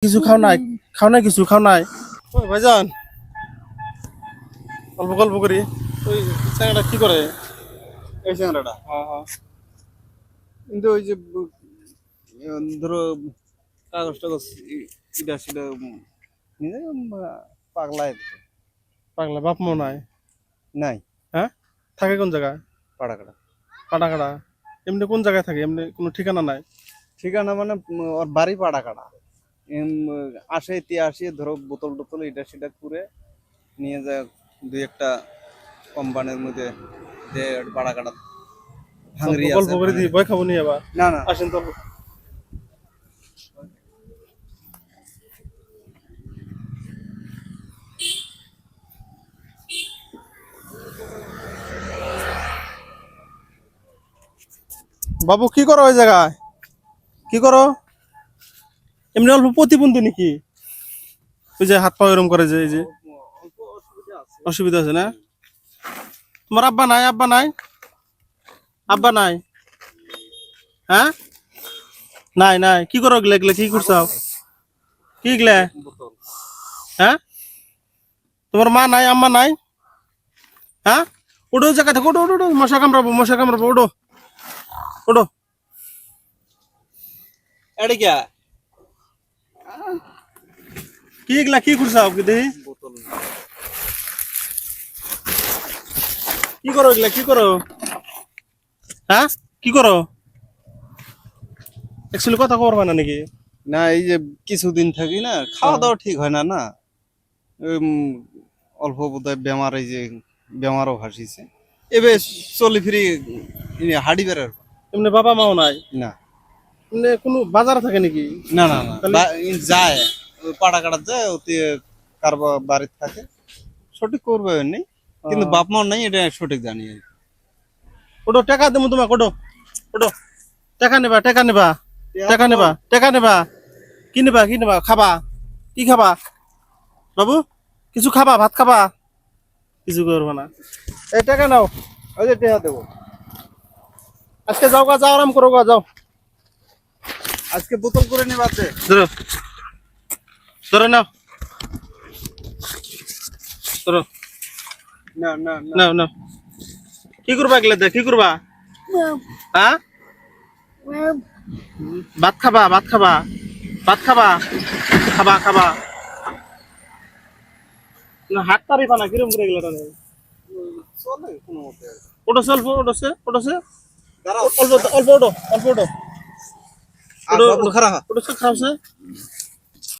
কিছু খাও নাই কিছু খাও নাই। ওই ভাইজান অল্প গল্প করি। ওই চ্যাংড়াটা কি করে? এই চ্যাংড়াটা হ্যাঁ হ্যাঁ। কিন্তু ওই যে ধরো কাগজ টাগজ ইটা সেটা নিজে পাগলায় পাগলা বাপ মো নাই? নাই হ্যাঁ, থাকে কোন জায়গায়? পাড়াকাটা পাটাকাটা। এমনি কোন জায়গায় থাকে? এমনি কোনো ঠিকানা নাই? ঠিকানা মানে ওর বাড়ি পাড়াকাটা। আসে আসে ধরো বোতল টোতল এটা সেটা করে নিয়ে যায় দুই একটা কোম্পানির মধ্যে যে পাড়াকাটা ভাঙড়ি আছে গল্প করে দিই, ভয় খাবো নি আবার। না না আসেন তো। বাবু কি করো ওই জায়গায়? কি করো? এমনি অল্প প্রতিবন্ধী নাকি? ওই যে হাত পা এরম করে যে এই যে অসুবিধা আছে না? তোমার আব্বা নাই? আব্বা নাই? আব্বা নাই? হ্যাঁ, নাই নাই। কি করো এগুলা? এগুলা কি করছাও? কি এগুলা? বোতল হ্যাঁ, তোমার মা নাই আম্মা নাই? হ্যাঁ, ওঠো জায়গা থেকে, ওঠো ওঠো ওঠো, মশা কামড়াবো মশা কামড়াবো, ওঠো ওঠো। এটা কি কি এগুলা কি করছাও কি দেখি? বোতল কি করো এগুলা কি করো? হ্যাঁ, কি করো? অ্যাকচুয়ালি কথা করবা না নাকি? না এই যে কিছুদিন থাকি না খাওয়া দাওয়া ঠিক হয় না না উম, অল্প বোধহয় বেমার এই যে বেমারও ভাসিছে এবে চলি ফিরি হাঁড়ি বেড়ার এমনি বাবা মাও নাই? না এমনি কোনো বাজার থাকে নাকি? না না না তাহলে যায় ওই পাড়া কাটা যায় ওতে কার বাড়িতে থাকে সঠিক করবে নেই কিন্তু বাপ মাও নাই এটা সঠিক জানি আর কি। ওটো টাকা দেবো তোমাকে, ওটো ওটো। টাকা নেবা টাকা নেবা টাকা নেবা টাকা নেবা। কি নেবা কি নেবা? খাবা? কি খাবা বাবু? কিছু খাবা? ভাত খাবা? কিছু করবো না। এই টাকা নাও। ওই যে টেহা দেবো আজকে যাও গা, যাও আরাম করো গা, যাও। আজকে বোতল করে নিয়ে বাদ দে ধরো ধরো নাও, ধরো না না না নাও নাও। কি করবা এগুলা দিয়ে? কি করবা? হ্যাঁ, ভাত খাবা? ভাত খাবা? ভাত খাবা? খাবা খাবা না? হাত পারিবা না? কিরম করে এগুলা টানে? চলে কোনো মতে ওটো অল্প, ওটোছে ওটোছে দাঁড়াও অল্প অল্প ওটো অল্প ওটো আর বাবু খারাপ ওটোছে খাওছে।